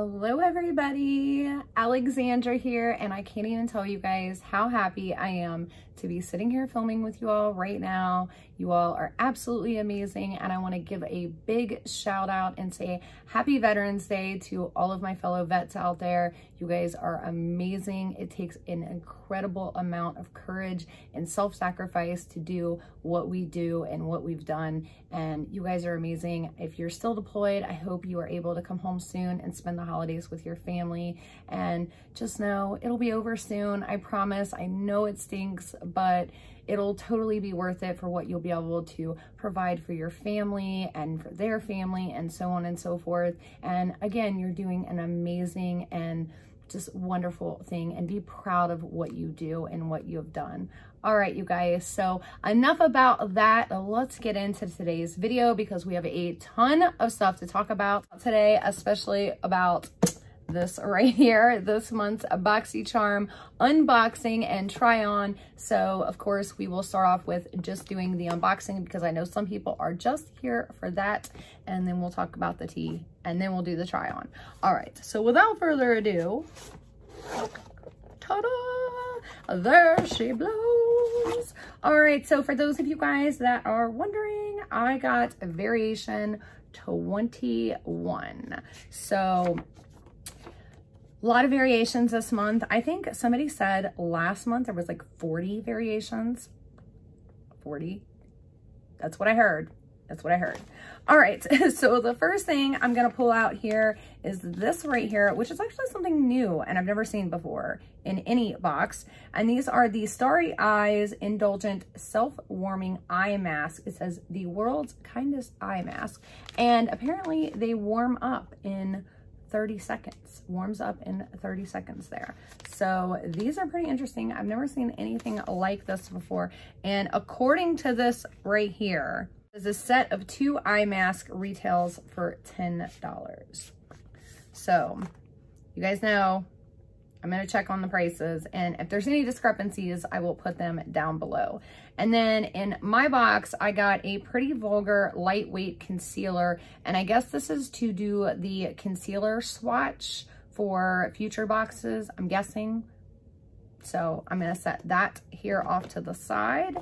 Hello everybody, Alexandra here, and I can't even tell you guys how happy I am to be sitting here filming with you all right now. You all are absolutely amazing, and I want to give a big shout out and say happy Veterans Day to all of my fellow vets out there. You guys are amazing. It takes an incredible amount of courage and self-sacrifice to do what we do and what we've done, and you guys are amazing. If you're still deployed, I hope you are able to come home soon and spend the holidays with your family, and just know it'll be over soon. I promise. I know it stinks, but it'll totally be worth it for what you'll be able to provide for your family and for their family and so on and so forth. And again, you're doing an amazing and just wonderful thing, and be proud of what you do and what you have done. All right, you guys, so enough about that. Let's get into today's video because we have a ton of stuff to talk about today, especially about this right here, this month's Boxycharm unboxing and try on. So of course we will start off with just doing the unboxing because I know some people are just here for that, and then we'll talk about the tea and then we'll do the try on. All right, so without further ado, ta-da, there she blows. All right, so for those of you guys that are wondering, I got variation 21. So a lot of variations this month. I think somebody said last month there was like 40 variations. 40? That's what I heard. That's what I heard. All right, so the first thing I'm gonna pull out here is this right here, which is actually something new and I've never seen before in any box. And these are the Starry Eyes Indulgent Self-Warming Eye Mask. It says the world's kindest eye mask. And apparently they warm up in 30 seconds, warms up in 30 seconds there. So these are pretty interesting. I've never seen anything like this before. And according to this right here, is a set of 2 eye mask retails for $10. So you guys know I'm going to check on the prices, and if there's any discrepancies, I will put them down below. And then in my box, I got a Pretty Vulgar lightweight concealer, and I guess this is to do the concealer swatch for future boxes, I'm guessing. So I'm going to set that here off to the side.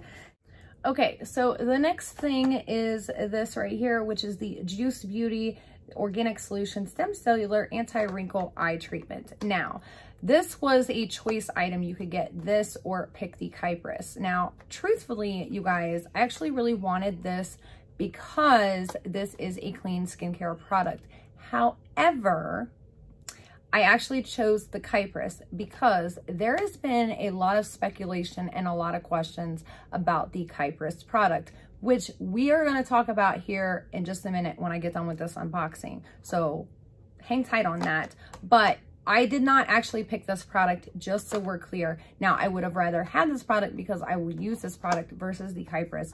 Okay, so the next thing is this right here, which is the Juice Beauty Organic Solution Stem Cellular Anti-Wrinkle Eye Treatment. Now, this was a choice item. You could get this or pick the Kypress. Now, truthfully, you guys, I actually really wanted this because this is a clean skincare product. However, I actually chose the Kypress because there has been a lot of speculation and a lot of questions about the Kypress product, which we are going to talk about here in just a minute when I get done with this unboxing. So hang tight on that. But I did not actually pick this product, just so we're clear. Now, I would have rather had this product because I would use this product versus the Kypress,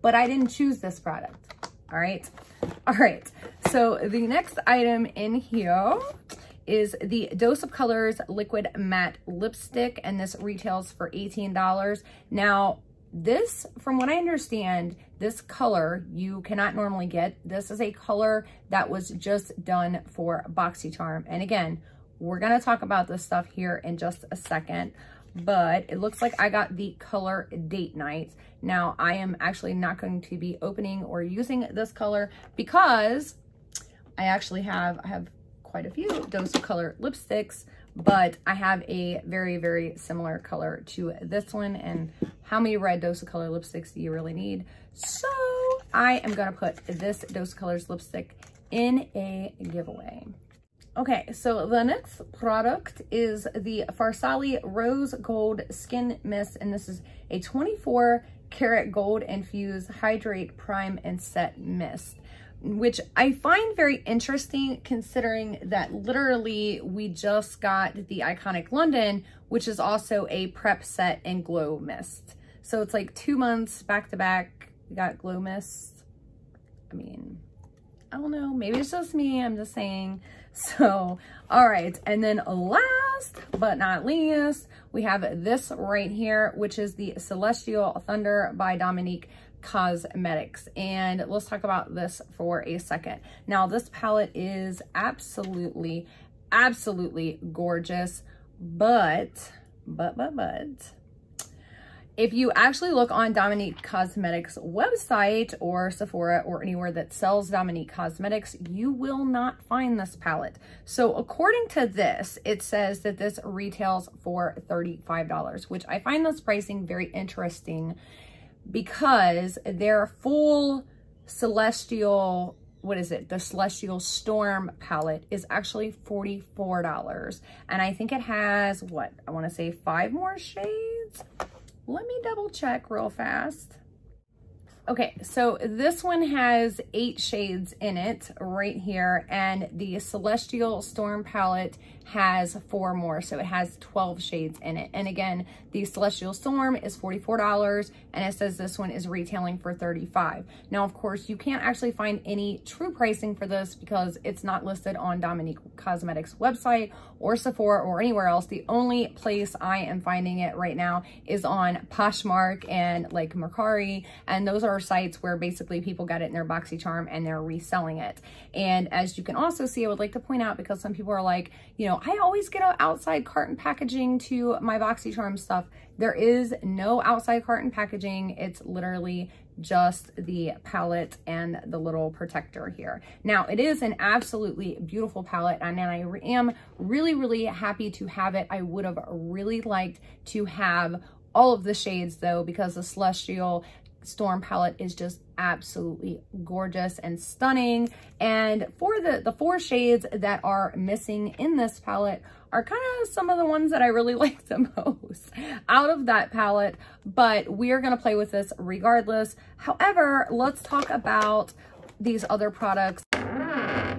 but I didn't choose this product. All right. All right. So the next item in here is the Dose of Colors Liquid Matte Lipstick, and this retails for $18. Now, this, from what I understand, this color you cannot normally get. This is a color that was just done for Boxycharm. And again, we're going to talk about this stuff here in just a second, but it looks like I got the color Date Night. Now, I am actually not going to be opening or using this color because I actually have quite a few Dose of Color lipsticks, but I have a very, very similar color to this one. And how many red Dose of Color lipsticks do you really need? So I am going to put this Dose of Colors lipstick in a giveaway. Okay, so the next product is the Farsali Rose Gold Skin Mist, and this is a 24 karat gold infused hydrate, prime, and set mist, which I find very interesting considering that literally we just got the Iconic London, which is also a prep set and glow mist. So it's like 2 months back to back, we got glow mist. I mean, I don't know, maybe it's just me, I'm just saying. So, all right, and then last but not least, we have this right here, which is the Celestial Thunder by Dominique Cosmetics. And let's talk about this for a second. Now, this palette is absolutely absolutely gorgeous. But, if you actually look on Dominique Cosmetics website or Sephora or anywhere that sells Dominique Cosmetics, you will not find this palette. So according to this, it says that this retails for $35, which I find this pricing very interesting because their full Celestial, what is it? The Celestial Storm palette is actually $44. And I think it has, what, I want to say 5 more shades. Let me double check real fast. Okay, so this one has 8 shades in it right here, and the Celestial Storm palette has 4 more, so it has 12 shades in it. And again, the Celestial Storm is $44, and it says this one is retailing for $35. Now, of course, you can't actually find any true pricing for this because it's not listed on Dominique Cosmetics website or Sephora or anywhere else. The only place I am finding it right now is on Poshmark and like Mercari, and those are sites where basically people got it in their Boxycharm and they're reselling it. And as you can also see, I would like to point out, because some people are like, you know, I always get an outside carton packaging to my Boxycharm stuff. There is no outside carton packaging. It's literally just the palette and the little protector here. Now, it is an absolutely beautiful palette, and I am really, really happy to have it. I would have really liked to have all of the shades though, because the Celestial Storm palette is just absolutely gorgeous and stunning. And for the 4 shades that are missing in this palette are kind of some of the ones that I really like the most out of that palette, but we are going to play with this regardless. However, let's talk about these other products.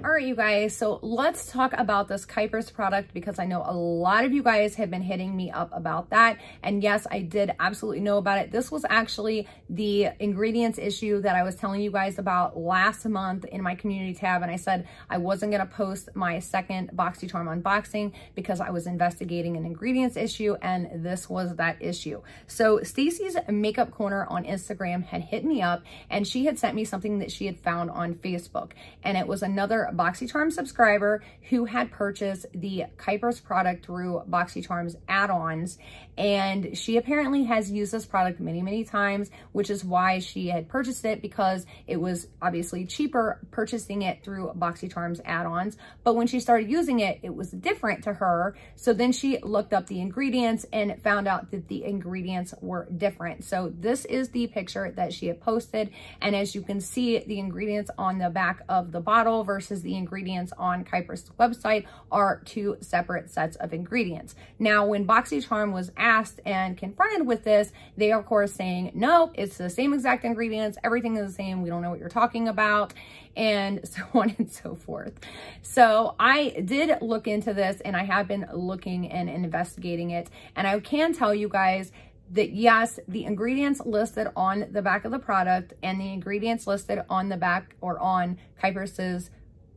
All right, you guys, so let's talk about this Kuiper's product, because I know a lot of you guys have been hitting me up about that. And yes, I did absolutely know about it. This was actually the ingredients issue that I was telling you guys about last month in my community tab. And I said I wasn't going to post my second Boxycharm unboxing because I was investigating an ingredients issue, and this was that issue. So Stacy's Makeup Corner on Instagram had hit me up, and she had sent me something that she had found on Facebook. And it was another Boxycharm subscriber who had purchased the Kuiper's product through Boxycharm's add-ons, and she apparently has used this product many times, which is why she had purchased it, because it was obviously cheaper purchasing it through Boxycharm's add-ons. But when she started using it, it was different to her. So then she looked up the ingredients and found out that the ingredients were different. So this is the picture that she had posted, and as you can see, the ingredients on the back of the bottle versus the ingredients on Kuiper's website are 2 separate sets of ingredients. Now, when Boxycharm was asked and confronted with this, they are of course saying, no, it's the same exact ingredients, everything is the same, we don't know what you're talking about, and so on and so forth. So I did look into this, and I have been looking and investigating it, and I can tell you guys that yes, the ingredients listed on the back of the product and the ingredients listed on the back or on Kuiper's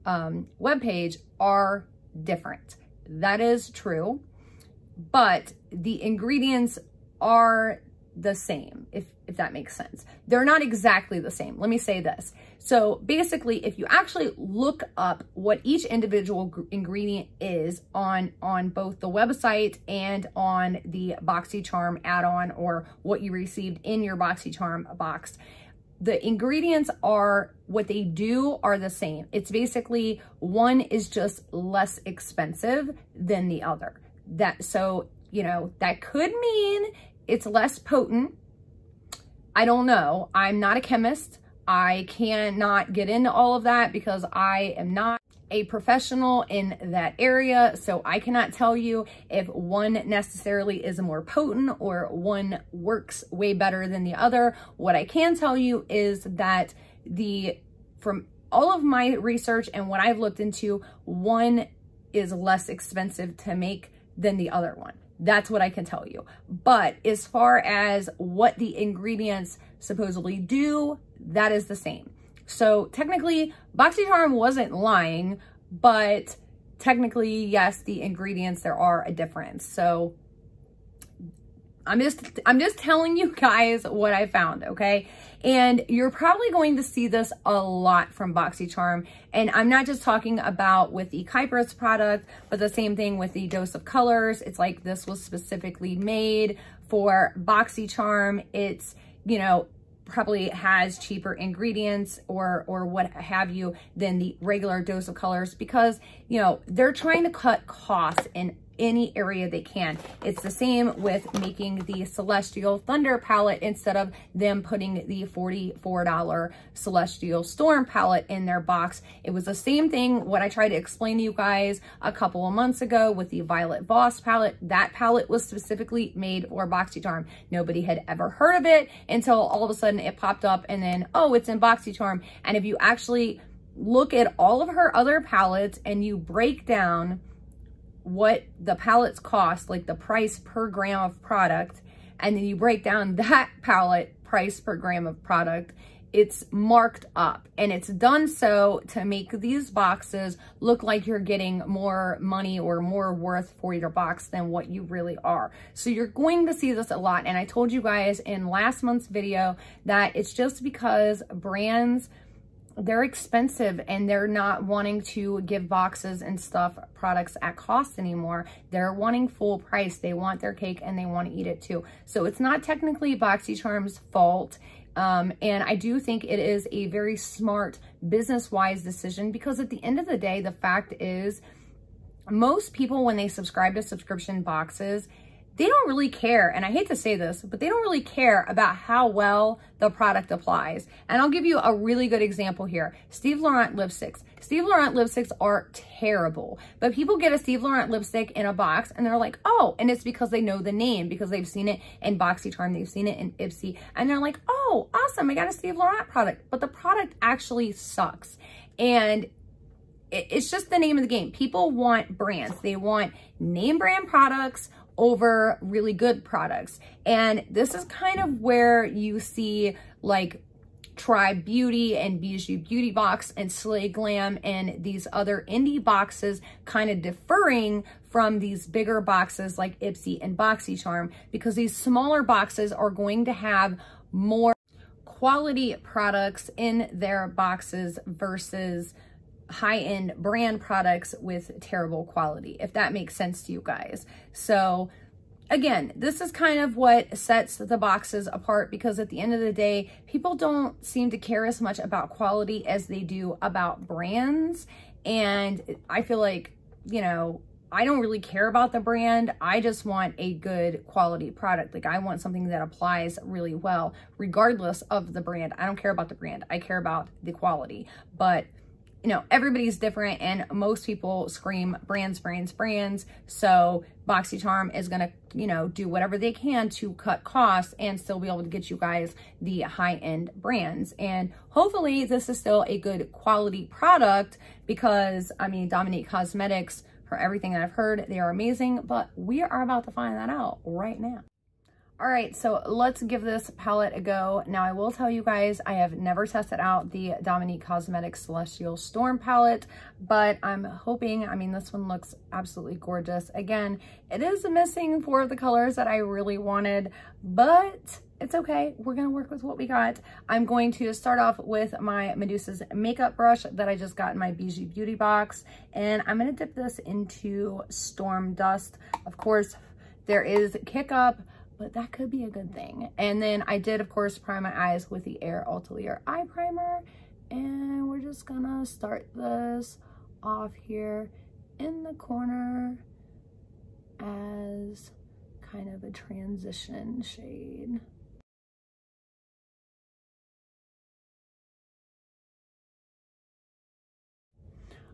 webpage are different. That is true, but the ingredients are the same, if that makes sense. They're not exactly the same. Let me say this. So basically, if you actually look up what each individual ingredient is on both the website and on the Boxycharm add-on, or what you received in your Boxycharm box, the ingredients are, what they do are the same. It's basically one is just less expensive than the other. So, you know, that could mean it's less potent. I don't know. I'm not a chemist. I cannot get into all of that because I am not a professional in that area. So I cannot tell you if one necessarily is more potent or one works way better than the other. What I can tell you is that from all of my research and what I've looked into, one is less expensive to make than the other one. That's what I can tell you. But as far as what the ingredients supposedly do, that is the same. So technically, Boxycharm wasn't lying, but technically, yes, the ingredients, there are a difference. So I'm just telling you guys what I found, okay? And you're probably going to see this a lot from Boxycharm. And I'm not just talking about with the Kypris product, but the same thing with the Dose of Colors. It's like this was specifically made for Boxycharm. It's, you know, probably has cheaper ingredients or what have you than the regular Dose of Colors, because, you know, they're trying to cut costs in any area they can. It's the same with making the Celestial Thunder palette instead of them putting the $44 Celestial Storm palette in their box. It was the same thing what I tried to explain to you guys a couple of months ago with the Violet Voss palette. That palette was specifically made for Boxycharm. Nobody had ever heard of it until all of a sudden it popped up, and then, oh, it's in Boxycharm. And if you actually look at all of her other palettes and you break down what the palettes cost, like the price per gram of product, and then you break down that palette price per gram of product, it's marked up, and it's done so to make these boxes look like you're getting more money or more worth for your box than what you really are. So you're going to see this a lot. And I told you guys in last month's video that it's just because brands, they're expensive and they're not wanting to give boxes and stuff, products at cost anymore. They're wanting full price. They want their cake and they want to eat it too. So it's not technically Boxycharm's fault. And I do think it is a very smart business-wise decision, because at the end of the day, the fact is most people, when they subscribe to subscription boxes, they don't really care, and I hate to say this, but they don't really care about how well the product applies. And I'll give you a really good example here. Steve Laurent lipsticks. Steve Laurent lipsticks are terrible, but people get a Steve Laurent lipstick in a box and they're like, oh, and it's because they know the name, because they've seen it in Boxycharm, they've seen it in Ipsy, and they're like, oh, awesome, I got a Steve Laurent product. But the product actually sucks. And it's just the name of the game. People want brands. They want name brand products over really good products. And this is kind of where you see like Tribe Beauty and Bijou Beauty Box and Slay Glam and these other indie boxes kind of differing from these bigger boxes like Ipsy and Boxycharm, because these smaller boxes are going to have more quality products in their boxes versus high-end brand products with terrible quality, if that makes sense to you guys. So again, this is kind of what sets the boxes apart, because at the end of the day, people don't seem to care as much about quality as they do about brands. And I feel like, you know, I don't really care about the brand. I just want a good quality product. Like, I want something that applies really well, regardless of the brand. I don't care about the brand. I care about the quality. But you know, everybody's different, and most people scream brands, brands, brands. So Boxycharm is going to, you know, do whatever they can to cut costs and still be able to get you guys the high-end brands. And hopefully this is still a good quality product, because I mean, Dominique Cosmetics, for everything that I've heard, they are amazing, but we are about to find that out right now. All right, so let's give this palette a go. Now, I will tell you guys, I have never tested out the Dominique Cosmetics Celestial Storm palette, but I'm hoping, I mean, this one looks absolutely gorgeous. Again, it is missing 4 of the colors that I really wanted, but it's okay. We're gonna work with what we got. I'm going to start off with my Medusa's makeup brush that I just got in my Bijou Beauty box, and I'm gonna dip this into Storm Dust. Of course, there is Kick Up, but that could be a good thing. And then I did, of course, prime my eyes with the Air Ultalier Eye Primer. And we're just gonna start this off here in the corner as kind of a transition shade.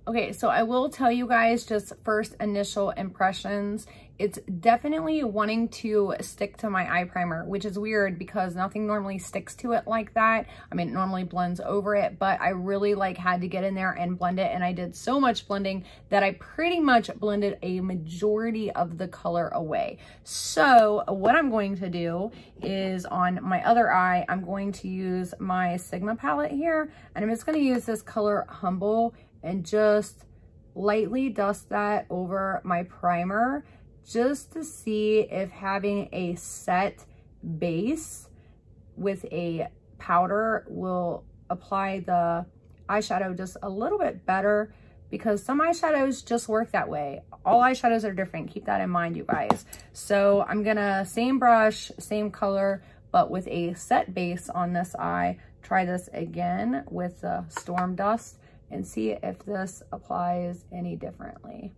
Okay, so I will tell you guys just first initial impressions. It's definitely wanting to stick to my eye primer, which is weird because nothing normally sticks to it like that. I mean, it normally blends over it, but I really like had to get in there and blend it. And I did so much blending that I pretty much blended a majority of the color away. So what I'm going to do is on my other eye, I'm going to use my Sigma palette here, and I'm just going to use this color Humble and just lightly dust that over my primer. just to see if having a set base with a powder will apply the eyeshadow just a little bit better, because some eyeshadows just work that way. All eyeshadows are different. Keep that in mind, you guys. So I'm gonna, same brush, same color, but with a set base on this eye. Try this again with the Storm Dust and see if this applies any differently.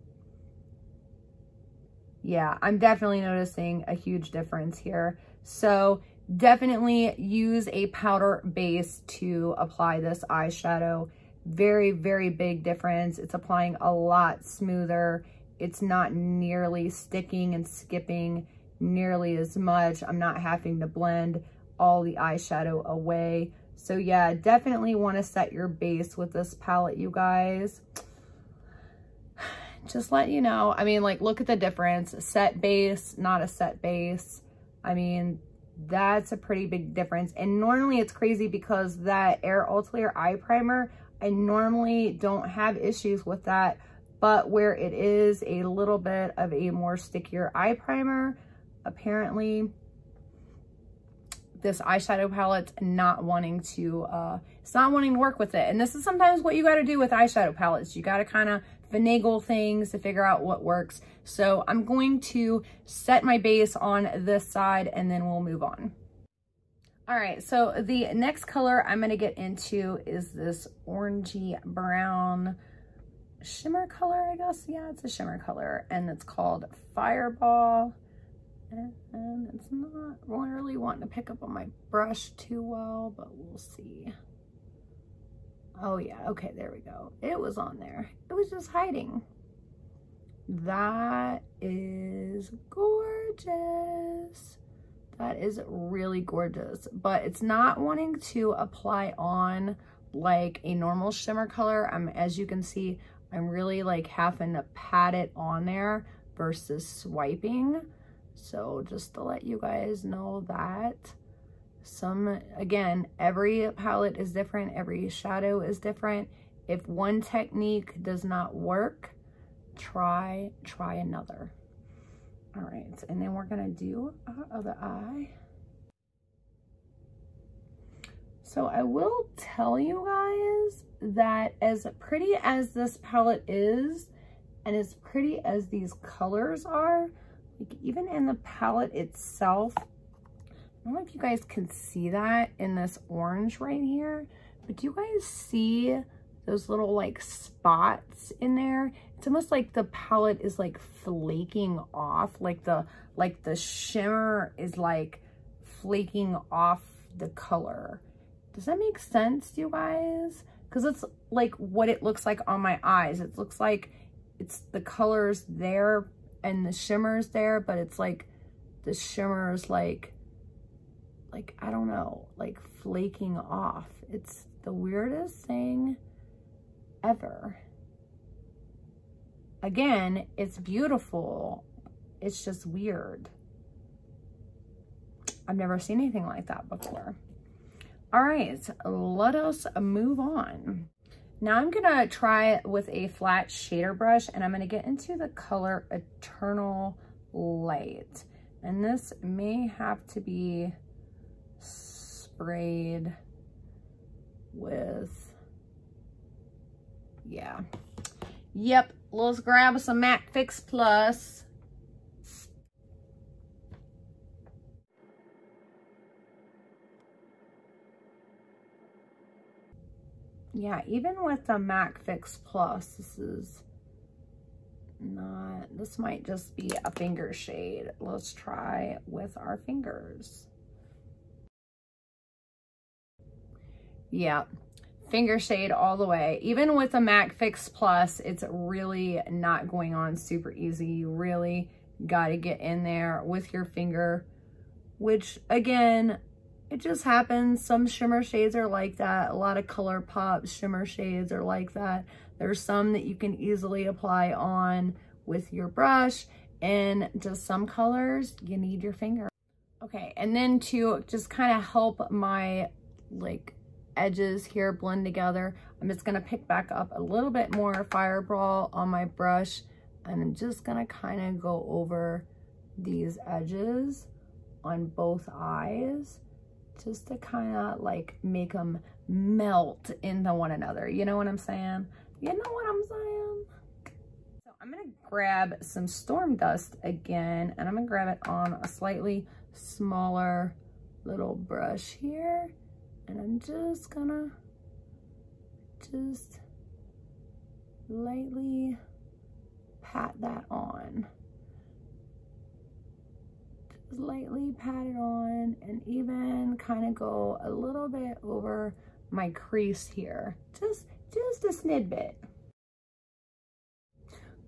Yeah, I'm definitely noticing a huge difference here. So definitely use a powder base to apply this eyeshadow. Very, very big difference. It's applying a lot smoother. It's not nearly sticking and skipping nearly as much. I'm not having to blend all the eyeshadow away. So yeah, definitely want to set your base with this palette, you guys. Just let you know. I mean, like, look at the difference. Set base, not a set base. I mean, that's a pretty big difference. And normally it's crazy because that Air Ultra eye primer, I normally don't have issues with that. But where it is a little bit of a more stickier eye primer, apparently this eyeshadow palette's not wanting to, it's not wanting to work with it. And this is sometimes what you got to do with eyeshadow palettes. You got to kind of finagle things to figure out what works. So I'm going to set my base on this side and then we'll move on. All right, so the next color I'm going to get into is this orangey brown shimmer color, I guess. Yeah, it's a shimmer color, and it's called Fireball. And it's not really wanting to pick up on my brush too well, but we'll see. Oh yeah, okay, there we go. It was on there. It was just hiding. That is gorgeous. That is really gorgeous, but it's not wanting to apply on like a normal shimmer color. As you can see, I'm really like having to pat it on there versus swiping. So just to let you guys know that again, every palette is different. Every shadow is different. If one technique does not work, try another. All right, and then we're gonna do our other eye. So I will tell you guys that as pretty as this palette is, and as pretty as these colors are, like even in the palette itself, I don't know if you guys can see that in this orange right here, but do you guys see those little like spots in there? It's almost like the palette is like flaking off, like the shimmer is like flaking off the color. Does that make sense to you guys? Because it's like what it looks like on my eyes. It looks like it's the colors there and the shimmers there, but it's like the shimmers like I don't know, like flaking off. It's the weirdest thing ever. Again, it's beautiful. It's just weird. I've never seen anything like that before. All right, let us move on. Now I'm gonna try with a flat shader brush, and I'm gonna get into the color Eternal Light. And this may have to be sprayed with, yeah. Yep, let's grab some MAC Fix Plus. Yeah, even with the MAC Fix Plus, this might just be a finger shade. Let's try with our fingers. Yeah, finger shade all the way. Even with the MAC Fix Plus, it's really not going on super easy. You really got to get in there with your finger, which again, it just happens. Some shimmer shades are like that. A lot of ColourPop shimmer shades are like that. There's some that you can easily apply on with your brush, and just some colors, you need your finger. Okay, and then to just kind of help my like edges here blend together, I'm just gonna pick back up a little bit more Fireball on my brush, And I'm just gonna kind of go over these edges on both eyes just to kind of like make them melt into one another. You know what I'm saying? You know what I'm saying? So I'm gonna grab some Storm Dust again, and I'm gonna grab it on a slightly smaller little brush here. And I'm just gonna lightly pat that on. Just lightly pat it on, and even kind of go a little bit over my crease here. Just a snid bit.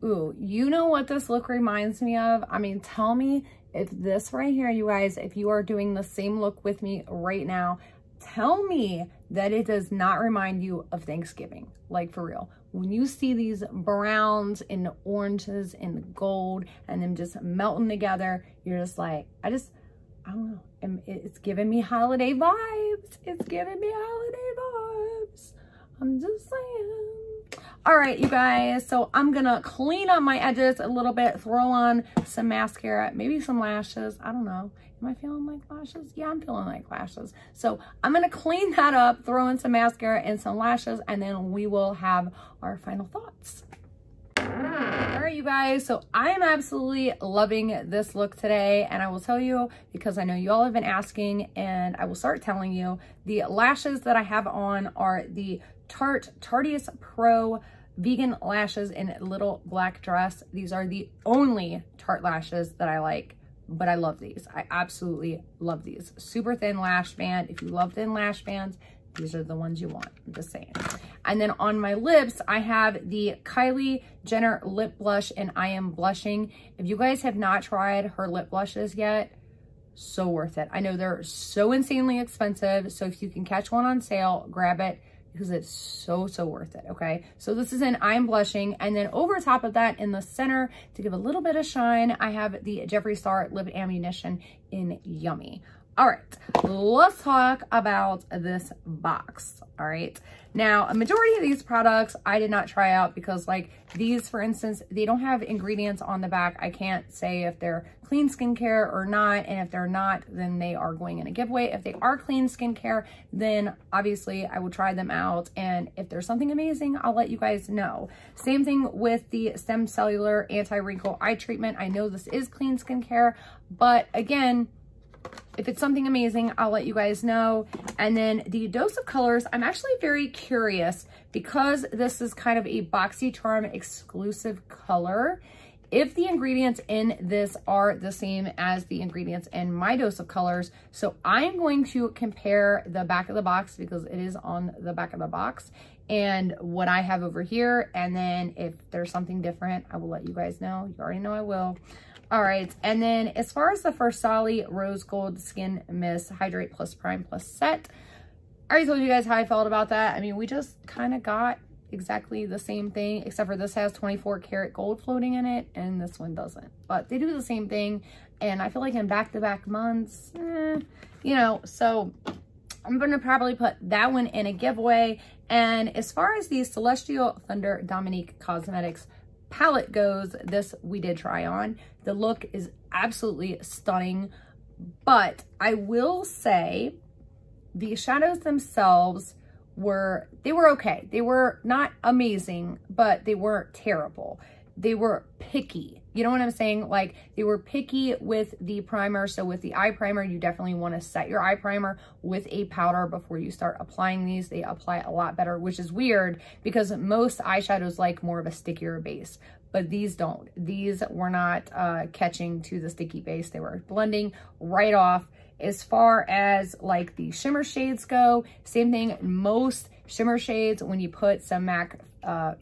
Ooh, you know what this look reminds me of? I mean, tell me if this right here, you guys, if you are doing the same look with me right now, tell me that it does not remind you of Thanksgiving. Like, for real. When you see these browns and the oranges and the gold and them just melting together, you're just like, I don't know. It's giving me holiday vibes. It's giving me holiday vibes. I'm just saying. All right, you guys. So I'm going to clean up my edges a little bit, throw on some mascara, maybe some lashes. I don't know. Am I feeling like lashes? Yeah, I'm feeling like lashes. So I'm going to clean that up, throw in some mascara and some lashes, and then we will have our final thoughts. All right, you guys. So I am absolutely loving this look today. And I will tell you, because I know you all have been asking, and I will start telling you, the lashes that I have on are the Tarteist Pro Vegan Lashes in Little Black Dress. These are the only Tarte lashes that I like. But I love these. I absolutely love these. Super thin lash band. If you love thin lash bands, these are the ones you want. I'm just saying. And then on my lips, I have the Kylie Jenner lip blush, and I am blushing. If you guys have not tried her lip blushes yet, so worth it. I know they're so insanely expensive. So if you can catch one on sale, grab it, because it's so worth it. Okay, so this is an I'm blushing, and then over top of that in the center to give a little bit of shine, I have the Jeffree Star Lip Ammunition in Yummy. All right, let's talk about this box. All right, now a majority of these products I did not try out, because like these, for instance, they don't have ingredients on the back. I can't say if they're clean skincare or not, and if they're not, then they are going in a giveaway. If they are clean skincare, then obviously I will try them out, and if there's something amazing, I'll let you guys know. Same thing with the Stem Cellular Anti-Wrinkle Eye Treatment. I know this is clean skincare, but again, if it's something amazing, I'll let you guys know. And then the Dose of Colors, I'm actually very curious, because this is kind of a Boxycharm exclusive color, if the ingredients in this are the same as the ingredients in my Dose of Colors. So I'm going to compare the back of the box, because it is on the back of the box, and what I have over here. And then if there's something different, I will let you guys know. You already know I will. All right, and then as far as the Versali Rose Gold Skin Mist Hydrate Plus Prime Plus Set, I already told you guys how I felt about that. I mean, we just kind of got exactly the same thing, except for this has 24 karat gold floating in it, and this one doesn't. But they do the same thing, and I feel like in back-to-back months, you know, so I'm going to probably put that one in a giveaway. And as far as the Celestial Thunder Dominique Cosmetics palette goes, this we did try on. The look is absolutely stunning, but I will say the shadows themselves were okay. They were not amazing, but they weren't terrible. They were picky. You know what I'm saying? Like, they were picky with the primer. So with the eye primer, you definitely want to set your eye primer with a powder before you start applying these. They apply a lot better, which is weird because most eyeshadows like more of a stickier base, but these don't. These were not catching to the sticky base. They were blending right off. As far as like the shimmer shades go, same thing. Most shimmer shades, when you put some MAC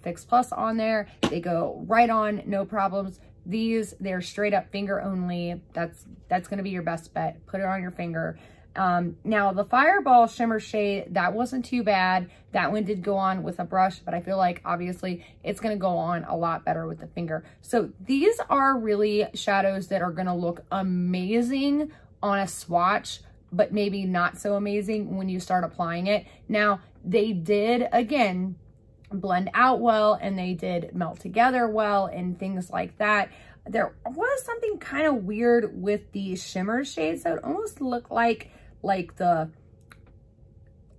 Fix Plus on there, they go right on, no problems. These, they're straight up finger only. That's going to be your best bet. Put it on your finger. Now the Fireball shimmer shade, that wasn't too bad. That one did go on with a brush, but I feel like obviously it's going to go on a lot better with the finger. So these are really shadows that are going to look amazing on a swatch, but maybe not so amazing when you start applying it. Now they did, again, blend out well, and they did melt together well and things like that. There was something kind of weird with the shimmer shades that almost looked like the,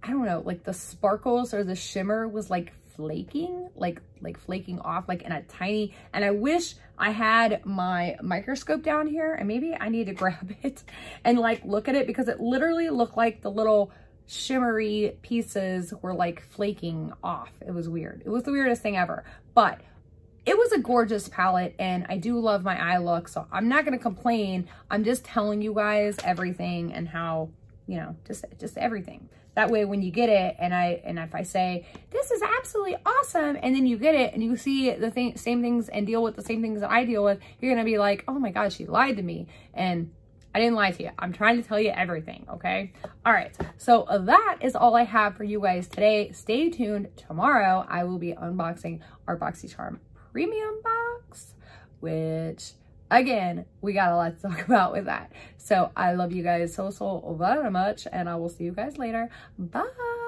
I don't know, like the sparkles or the shimmer was like flaking, like flaking off, like in a tiny, and I wish I had my microscope down here, and maybe I need to grab it and like look at it, because it literally looked like the little shimmery pieces were like flaking off. It was weird. It was the weirdest thing ever, but it was a gorgeous palette, and I do love my eye look, so I'm not going to complain. I'm just telling you guys everything and how, you know, just everything. That way when you get it, and if I say, this is absolutely awesome, and then you get it and you see the same things and deal with the same things that I deal with, you're going to be like, oh my God, she lied to me. And I didn't lie to you. I'm trying to tell you everything, okay? All right, so that is all I have for you guys today. Stay tuned. Tomorrow, I will be unboxing our Boxycharm Premium box, which, again, we got a lot to talk about with that. So I love you guys so very much, and I will see you guys later. Bye.